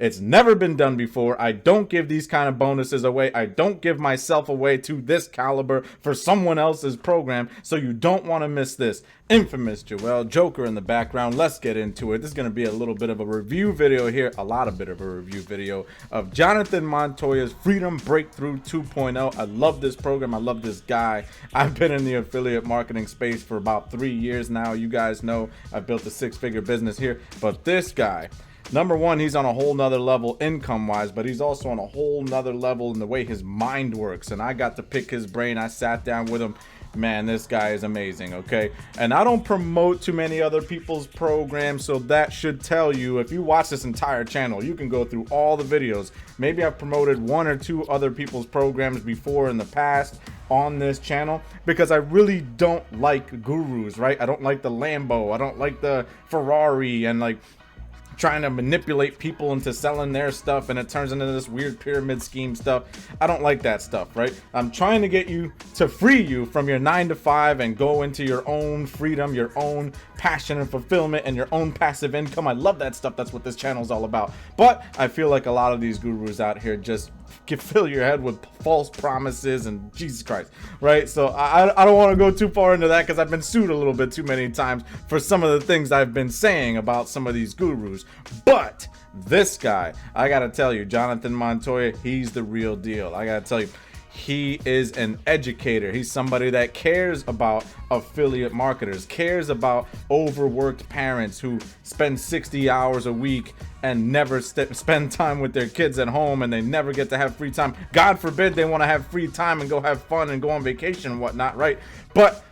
It's never been done before. I don't give these kind of bonuses away. I don't give myself away to this caliber for someone else's program. So you don't want to miss this. Infamous Joel Joker in the background. Let's get into it. This is going to be a little bit of a review video here. A bit of a review video of Jonathan Montoya's Freedom Breakthrough 2.0. I love this program. I love this guy. I've been in the affiliate marketing space for about 3 years now. You guys know I've built a 6-figure business here. But this guy, number one, he's on a whole nother level income wise, but he's also on a whole nother level in the way his mind works. And I got to pick his brain. I sat down with him. Man, this guy is amazing, okay? And I don't promote too many other people's programs, so that should tell you, if you watch this entire channel, you can go through all the videos. Maybe I've promoted 1 or 2 other people's programs before in the past on this channel, because I really don't like gurus, right? I don't like the Lambo, I don't like the Ferrari, and like trying to manipulate people into selling their stuff, and it turns into this weird pyramid scheme stuff. I don't like that stuff, right? I'm trying to get you to free you from your 9-to-5 and go into your own freedom, your own passion and fulfillment, and your own passive income. I love that stuff. That's what this channel is all about. But I feel like a lot of these gurus out here just can fill your head with false promises and Jesus Christ, right? So I don't want to go too far into that, because I've been sued a little bit too many times for some of the things I've been saying about some of these gurus. But this guy, I gotta tell you, Jonathan Montoya, he's the real deal. I gotta tell you, he is an educator. He's somebody that cares about affiliate marketers, cares about overworked parents who spend 60 hours a week and never spend time with their kids at home, and they never get to have free time. God forbid they want to have free time and go have fun and go on vacation and whatnot, right? But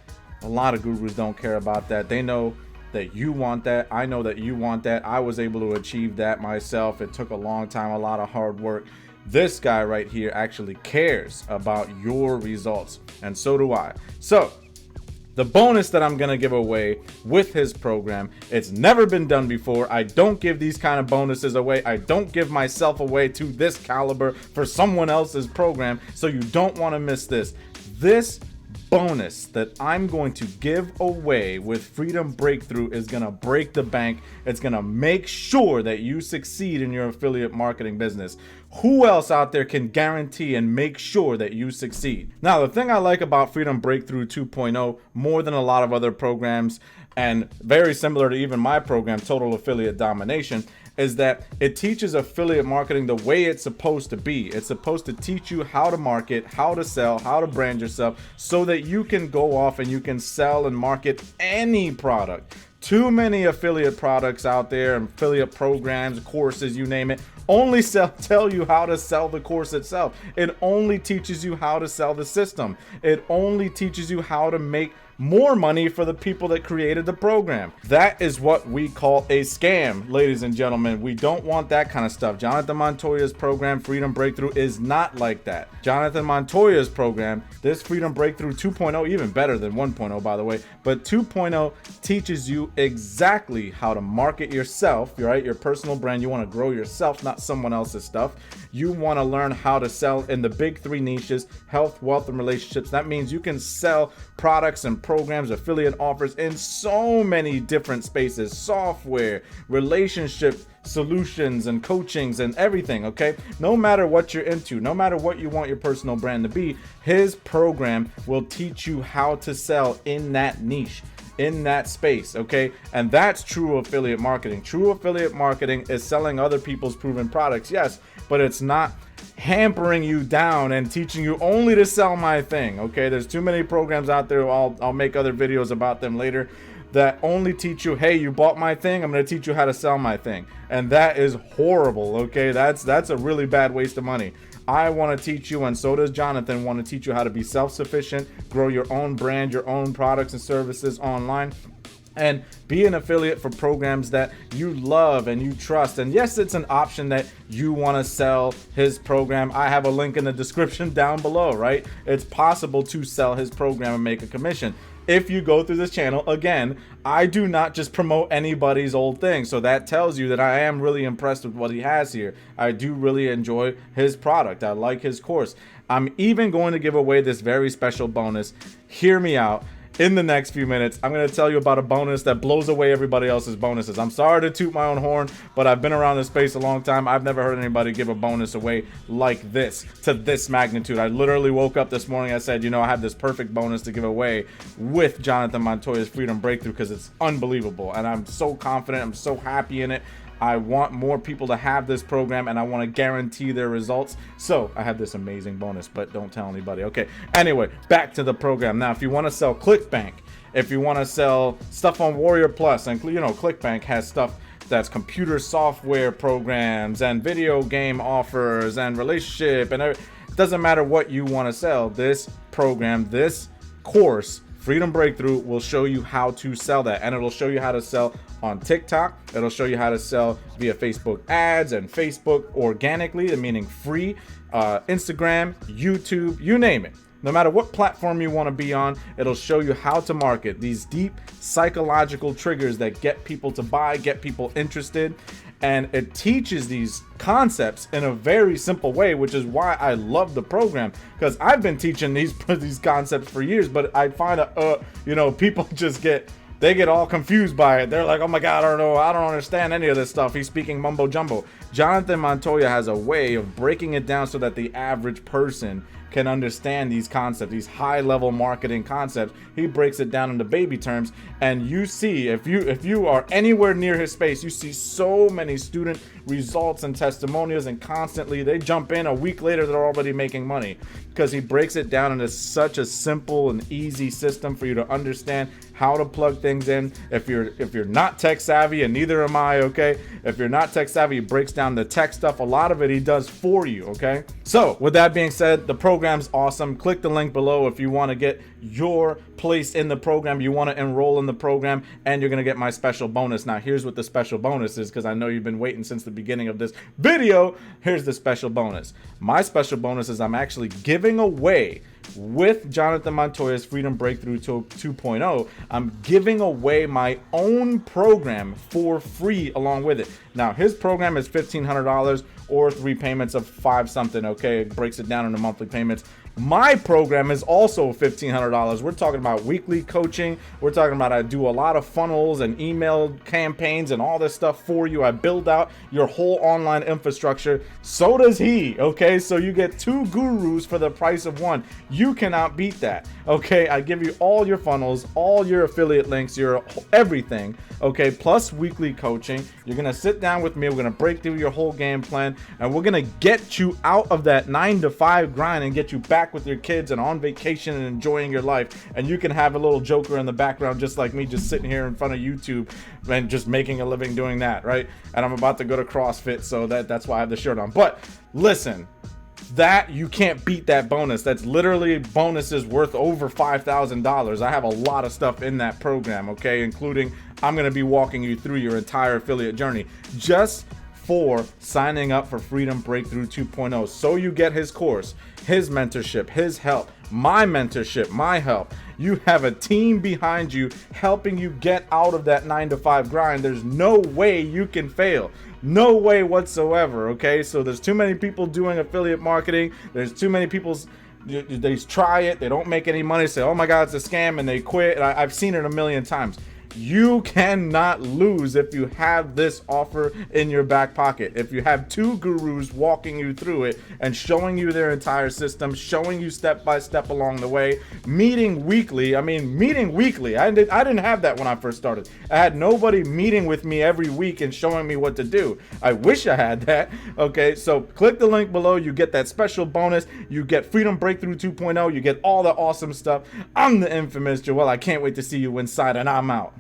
a lot of gurus don't care about that. They know that you want that. I know that you want that. I was able to achieve that myself. It took a long time, a lot of hard work. This guy right here actually cares about your results, and so do I. So the bonus that I'm gonna give away with his program, it's never been done before. I don't give these kind of bonuses away. I don't give myself away to this caliber for someone else's program, so you don't want to miss this. This bonus that I'm going to give away with Freedom Breakthrough is going to break the bank. It's going to make sure that you succeed in your affiliate marketing business. Who else out there can guarantee and make sure that you succeed? Now, the thing I like about Freedom Breakthrough 2.0 more than a lot of other programs, and very similar to even my program, Total Affiliate Domination, is that it teaches affiliate marketing the way it's supposed to be. It's supposed to teach you how to market, how to sell, how to brand yourself, so that you can go off and you can sell and market any product. Too many affiliate products out there, affiliate programs, courses, you name it, only tell you how to sell the course itself. It only teaches you how to sell the system. It only teaches you how to make more money for the people that created the program. That is what we call a scam, ladies and gentlemen. We don't want that kind of stuff. Jonathan Montoya's program, Freedom Breakthrough, is not like that. Jonathan Montoya's program, this Freedom Breakthrough 2.0, even better than 1.0, by the way, but 2.0 teaches you exactly how to market yourself, right? Your personal brand. You want to grow yourself, not someone else's stuff. You want to learn how to sell in the big 3 niches: health, wealth, and relationships. That means you can sell products and programs, affiliate offers in so many different spaces: software, relationship solutions, and coachings, and everything. Okay, no matter what you're into, no matter what you want your personal brand to be, his program will teach you how to sell in that niche, in that space. Okay, and that's true affiliate marketing. True affiliate marketing is selling other people's proven products, yes, but it's not hampering you down and teaching you only to sell my thing. Okay, there's too many programs out there. I'll make other videos about them later, that only teach you, hey, you bought my thing, I'm going to teach you how to sell my thing. And that is horrible. Okay, that's a really bad waste of money. I want to teach you, and so does Jonathan, want to teach you how to be self-sufficient, grow your own brand, your own products and services online, and be an affiliate for programs that you love and you trust. And yes, it's an option that you want to sell his program. I have a link in the description down below, right? It's possible to sell his program and make a commission. If you go through this channel, again, I do not just promote anybody's old thing. So that tells you that I am really impressed with what he has here. I do really enjoy his product. I like his course. I'm even going to give away this very special bonus. Hear me out. in the next few minutes, I'm going to tell you about a bonus that blows away everybody else's bonuses. I'm sorry to toot my own horn, but I've been around this space a long time. I've never heard anybody give a bonus away like this, to this magnitude. I literally woke up this morning, I said, you know, I have this perfect bonus to give away with Jonathan Montoya's Freedom Breakthrough because it's unbelievable. And I'm so confident. I'm so happy in it. I want more people to have this program, and I want to guarantee their results. So I have this amazing bonus, but don't tell anybody. Okay. Anyway, back to the program. Now, if you want to sell ClickBank, if you want to sell stuff on Warrior Plus, and you know, ClickBank has stuff that's computer software programs and video game offers and relationship, and it doesn't matter what you want to sell. This program, this course, Freedom Breakthrough, will show you how to sell that, and it'll show you how to sell on TikTok. It'll show you how to sell via Facebook ads and Facebook organically, meaning free, Instagram, YouTube, you name it. No matter what platform you want to be on, it'll show you how to market these deep psychological triggers that get people to buy, get people interested. And it teaches these concepts in a very simple way, which is why I love the program, because I've been teaching these concepts for years, but I find you know, people just get all confused by it. They're like, oh my God, I don't understand any of this stuff. He's speaking mumbo jumbo. Jonathan Montoya has a way of breaking it down so that the average person can understand these concepts, these high-level marketing concepts. He breaks it down into baby terms, and you see, if you are anywhere near his space, you see so many student results and testimonials, and constantly they jump in a week later, they're already making money, because he breaks it down into such a simple and easy system for you to understand how to plug things in. If you're not tech savvy, and neither am I, okay? If you're not tech savvy, he breaks down the tech stuff. A lot of it he does for you, okay? So with that being said, the program's awesome. Click the link below if you want to get your place in the program, you want to enroll in the program, and you're going to get my special bonus. Now, here's what the special bonus is, because I know you've been waiting since the beginning of this video. Here's the special bonus. My special bonus is I'm actually giving away, with Jonathan Montoya's Freedom Breakthrough 2.0, I'm giving away my own program for free along with it. Now, his program is $1,500 or 3 payments of 5 something, okay? It breaks it down into monthly payments. My program is also $1,500. We're talking about weekly coaching. We're talking about I do a lot of funnels and email campaigns and all this stuff for you. I build out your whole online infrastructure. So does he, okay? So you get 2 gurus for the price of 1. You cannot beat that, okay? I give you all your funnels, all your affiliate links, your everything, okay? Plus weekly coaching. You're gonna sit down with me. We're gonna break through your whole game plan, and we're gonna get you out of that 9-to-5 grind and get you back with your kids and on vacation and enjoying your life. And you can have a little joker in the background just like me, just sitting here in front of YouTube and just making a living doing that, right? And I'm about to go to CrossFit, so that's why I have the shirt on. But listen, that you can't beat that bonus. That's literally bonuses worth over $5,000. I have a lot of stuff in that program, okay? Including I'm going to be walking you through your entire affiliate journey just for signing up for Freedom Breakthrough 2.0. So you get his course, his mentorship, his help, my mentorship, my help. You have a team behind you helping you get out of that 9-to-5 grind. There's no way you can fail. No way whatsoever, okay? So there's too many people doing affiliate marketing. There's too many people, they try it, they don't make any money, say, oh my God, it's a scam, and they quit. And I've seen it a million times. You cannot lose if you have this offer in your back pocket. If you have 2 gurus walking you through it and showing you their entire system, showing you step by step along the way, meeting weekly. I mean, meeting weekly. I didn't have that when I first started. I had nobody meeting with me every week and showing me what to do. I wish I had that. Okay, so click the link below. You get that special bonus. You get Freedom Breakthrough 2.0. You get all the awesome stuff. I'm the infamous Joel. I can't wait to see you inside, and I'm out.